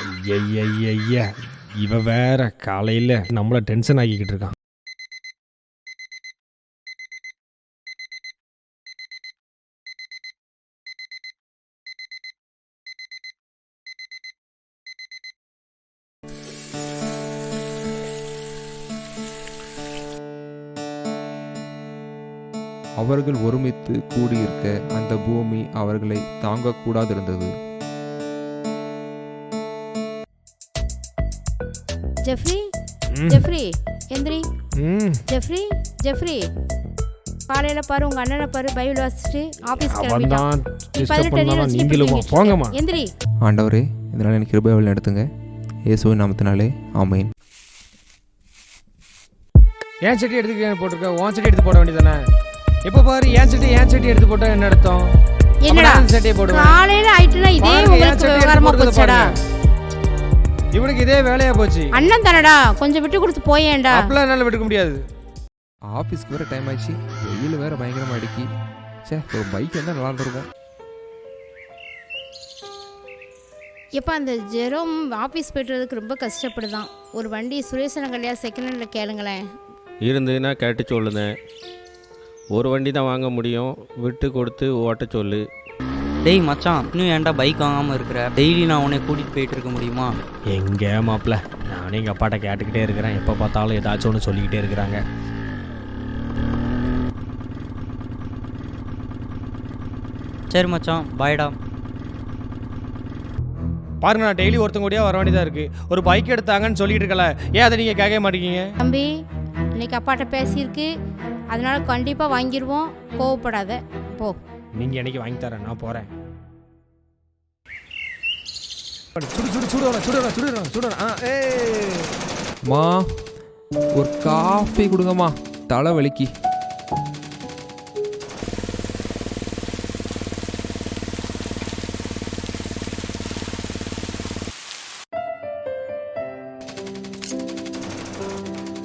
ஐயா இவ வேற காலையில் நம்மளை டென்ஷன் ஆக்கிக்கிட்டு இருக்கான். அவர்கள் ஒருமித்து கூடியிருக்க அந்த பூமி அவர்களை தாங்கக்கூடாதிருந்தது. ஜெஃப்ரி ஜெஃப்ரி எந்திரி. ஜெஃப்ரி ஜெஃப்ரி காலையில் பாரு உங்கள் அண்ணனை பாரு பைபிள் வாசிச்சுட்டு ஆஃபீஸ் கிளம்பிட்டான். எந்திரி. ஆண்டவரே, இதனால் எனக்கு கிருபை எடுத்துங்க. இயேசுவின் நாமத்தினாலே ஆமென். ஏன் சட்டி எடுத்து போட்டிருக்க? உன் சட்டி எடுத்து போட வேண்டியதானே? எப்போ பாரு ஏன் சட்டி எடுத்து போட்டா என்ன அர்த்தம்? என்னடா சட்டியை போடுவேன்? காலையில ஆயிட்டுனா இதே உங்களுக்கு விவகாரமா போச்சுடா. இவனுக்கு இதே வேலையா போச்சு. அண்ணன் தானடா, கொஞ்சம் விட்டு கொடுத்து போயேன்டா. அப்பலாம் என்னால விட்டுக்க முடியாது. ஆஃபீஸ்க்கு வேற டைம் ஆயிடுச்சு, வெயில் வேற பயங்கரமா அடிக்கி. சே, ஒரு பைக் இருந்தால் நல்லா இருந்திருக்கும். எப்போ அந்த ஜெரோம் ஆஃபீஸ் போய்ட்டுறதுக்கு ரொம்ப கஷ்டப்படுதான். ஒரு வண்டி சுரேசன் கல்யா செகண்ட் ஹேண்டில் கேளுங்களேன். இருந்துன்னா கேட்டு சொல்லுதேன். ஒரு வண்டி தான் வாங்க முடியும், விட்டு கொடுத்து ஓட்ட சொல்லு. டேய் மச்சான், இன்னும் ஏன்டா பைக் வாங்காமல் இருக்கிற? டெய்லி நான் உன்னை கூட்டிகிட்டு போயிட்டு இருக்க முடியுமா? எங்கே மாப்பிள்ள, நானே எங்கள் அப்பாட்ட கேட்டுக்கிட்டே இருக்கிறேன். எப்போ பார்த்தாலும் ஏதாச்சும் ஒன்று சொல்லிக்கிட்டே இருக்கிறாங்க. சரி மச்சான், பாய்டா. பாருங்க, நான் டெய்லி ஒருத்தங்க கூடயா வர வேண்டியதாக இருக்குது. ஒரு பைக் எடுத்தாங்கன்னு சொல்லிட்டு இருக்கல, ஏன் அதை நீங்கள் கேட்க மாட்டேங்கிங்க? தம்பி, இன்னைக்கு அப்பாட்ட பேசியிருக்கு, அதனால கண்டிப்பாக வாங்கிடுவோம், கோவப்படாத போ. நீங்கள் என்னைக்கு வாங்கி தரேன், நான் போகிறேன். மா, ஒரு காஃபி கொடுங்கம்மா, தலை வலிக்கு.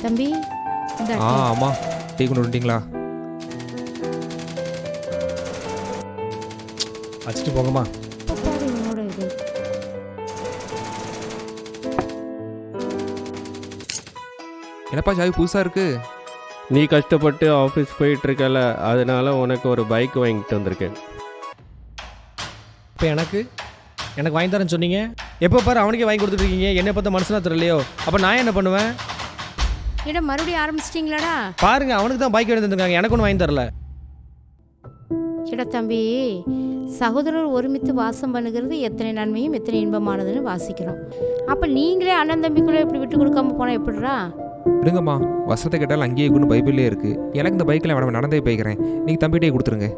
தம்பி. ஆமா, டீ கொண்டு வந்துட்டீங்களா? வச்சுட்டு போங்கம்மா. என்னப்பா சாவி புதுசாக இருக்கு? நீ கஷ்டப்பட்டு ஆஃபீஸ் போயிட்டுருக்கல, அதனால உனக்கு ஒரு பைக் வாங்கிட்டு வந்திருக்கேன். இப்போ எனக்கு வாங்கி தரேன்னு சொன்னீங்க. எப்போ பாரு அவனுக்கே வாங்கி கொடுத்துருக்கீங்க. என்னை பார்த்தா மனுஷனா தெரியலையோ? அப்போ நான் என்ன பண்ணுவேன்? என்ன மறுபடியும் ஆரம்பிச்சிட்டிங்களாடா? பாருங்க, அவனுக்கு தான் பைக் எடுத்து தந்துருக்காங்க, எனக்கு ஒன்று வாங்கி தரல. இட தம்பி, சகோதரர் ஒருமித்து வாசம் பண்ணுகிறது எத்தனை நன்மையும் எத்தனை இன்பமானதுன்னு வாசிக்கிறோம். அப்போ நீங்களே அண்ணன் தம்பிக்குள்ளே இப்படி விட்டு கொடுக்காம போனால் எப்படிடா? விடுங்கம்மா, வசத்தை கேட்டால் அங்கேயே கொண்டு பைபிள்லேயே இருக்குது. எனக்கு இந்த பைக்கில் வேணாம், நடந்தே போய்க்கிறேன். நீங்கள் தம்பிகிட்டே கொடுத்துருங்க.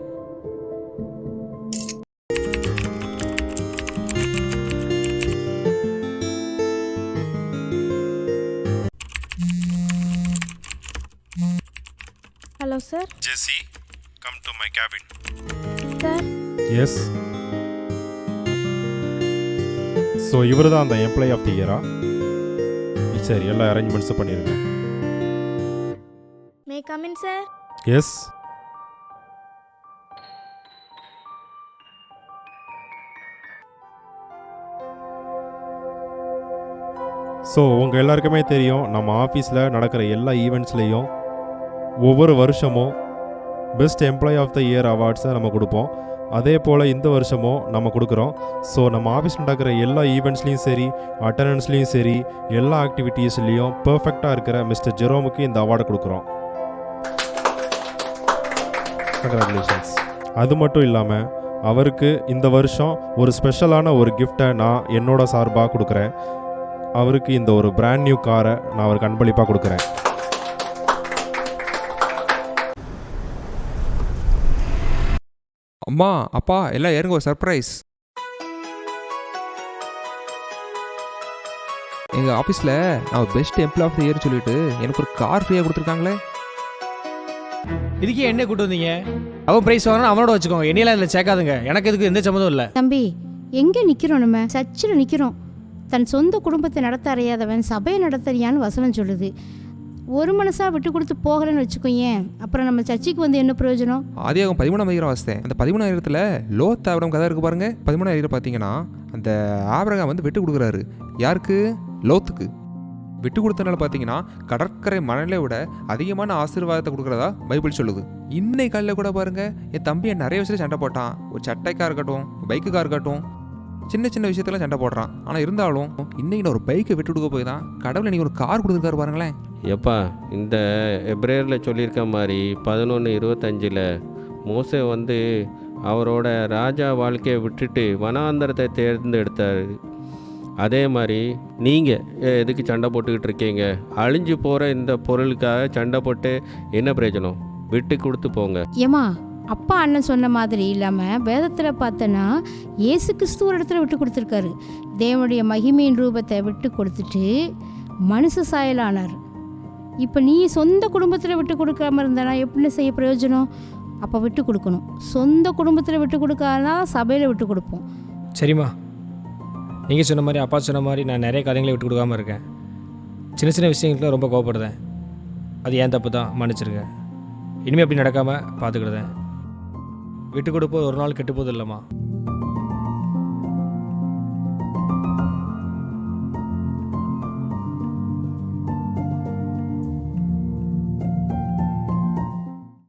Hello sir. Jessie, come to my cabin. Sir. Yes. So இவர் தான் அந்த எம்ப்ளாயி ஆஃப் தி இயரா? சரி, எல்லா அரேஞ்ச்மெண்ட்ஸும் பண்ணிடுங்க. May come in sir? Yes. So உங்கள் எல்லாருக்குமே தெரியும், நம்ம ஆஃபீஸில் நடக்கிற எல்லா ஈவெண்ட்ஸ்லேயும் ஒவ்வொரு வருஷமும் best employee of the year அவார்ட்ஸை நம்ம கொடுப்போம். அதே போல் இந்த வருஷமும் நம்ம கொடுக்குறோம். ஸோ நம்ம ஆஃபீஸ் நடக்கிற எல்லா ஈவெண்ட்ஸ்லேயும் சரி, அட்டண்டன்ஸ்லேயும் சரி, எல்லா ஆக்டிவிட்டீஸ்லேயும் பர்ஃபெக்டாக இருக்கிற மிஸ்டர் ஜெரோமுக்கு இந்த அவார்டை கொடுக்குறோம். கங்க்ராச்சுலேஷன்ஸ். அது மட்டும் இல்லாமல் அவருக்கு இந்த வருஷம் ஒரு ஸ்பெஷலான ஒரு கிஃப்டை நான் என்னோட சார்பாக கொடுக்குறேன். அவருக்கு இந்த ஒரு பிராண்ட் நியூ காரை நான் அவருக்கு அன்பளிப்பாக கொடுக்குறேன். அம்மா, அப்பா, எல்லாம் ஏறுங்க, ஒரு சர்ப்ரைஸ். எங்கள் ஆஃபீஸில் நான் best employee of the year சொல்லிட்டு எனக்கு ஒரு கார் ஃப்ரீயாக கொடுத்துருக்காங்களே. இதுக்கே என்ன கூட்டு வந்தீங்க? அவன் பிரைஸ் வாங்கினா அவனோட வச்சுக்கோங்க, என்னையெல்லாம் இதில் சேர்க்காதுங்க. எனக்கு இதுக்கு எந்த சம்மந்தம் இல்லை. தம்பி, எங்கே நிற்கிறோம்? நம்ம சர்ச்சில் நிற்கிறோம். தன் சொந்த குடும்பத்தை நடத்த அறியாதவன் சபையை நடத்தறியான்னு வசனம் சொல்லுது. ஒரு மனசாக விட்டு கொடுத்து போகலன்னு வச்சுக்கோயேன், அப்புறம் நம்ம சர்ச்சைக்கு வந்து என்ன பிரயோஜனம்? ஆதியாகம் 13 வாசித்தேன். அந்த 13 லோத் ஆபிரகாம் கதை இருக்குது பாருங்க. 13 பார்த்தீங்கன்னா அந்த ஆபிரகாம் வந்து விட்டு கொடுக்குறாரு. யாருக்கு? லோத்துக்கு. விட்டு கொடுத்தனால பார்த்தீங்கன்னா கடற்கரை மணலை விட அதிகமான ஆசீர்வாதத்தை கொடுக்குறதா பைபிள் சொல்லுது. இன்னைக்கு காலையில் கூட பாருங்க, என் தம்பி நிறைய விஷயத்தில் சண்டை போட்டான். ஒரு சட்டைக்காக இருக்கட்டும், பைக்குக்காக இருக்கட்டும், சின்ன சின்ன விஷயத்தெல்லாம் சண்டை போடுறான். ஆனால் இருந்தாலும் இன்னைக்கு நான் ஒரு பைக்கை விட்டு கொடுக்க போய் தான் கடவுள் இன்னைக்கு ஒரு கார் கொடுத்துருக்காரு பாருங்களேன். எப்பா இந்த எப்ரேயரில் சொல்லியிருக்க மாதிரி 11:25 மோசே வந்து அவரோட ராஜா வாழ்க்கையை விட்டுட்டு வனாந்தரத்தை தேர்ந்தெடுத்தார். அதே மாதிரி நீங்கள் எதுக்கு சண்டை போட்டுக்கிட்டு இருக்கீங்க? அழிஞ்சு போகிற இந்த பொருளுக்காக சண்டை போட்டு என்ன பிரயோஜனம்? விட்டு கொடுத்து போங்க. ஏமா, அப்பா அண்ணன் சொன்ன மாதிரி இல்லாமல் வேதத்தில் பார்த்தோன்னா இயேசு கிறிஸ்து ஒரு இடத்துல விட்டு கொடுத்துருக்காரு. தேவனுடைய மகிமையின் ரூபத்தை விட்டு கொடுத்துட்டு மனுஷ சாயலானார். இப்போ நீ சொந்த குடும்பத்தில் விட்டு கொடுக்காம இருந்தானா எப்படி செய்ய பிரயோஜனம்? அப்போ விட்டு கொடுக்கணும். சொந்த குடும்பத்தில் விட்டு கொடுக்காதனா சபையில் விட்டு கொடுப்போம். சரிம்மா, நீங்கள் சொன்ன மாதிரி அப்பா சொன்ன மாதிரி நான் நிறைய காரியங்களை விட்டு கொடுக்காமல் இருக்கேன். சின்ன சின்ன விஷயங்களுக்குலாம் ரொம்ப கோவப்படுறேன். அது ஏன் தப்பு தான், மன்னிச்சிருங்க. இனிமேல் அப்படி நடக்காமல் பார்த்துக்கிடுதேன். விட்டு கொடுப்போம் ஒரு நாள் கெட்டு போதும் இல்லைம்மா.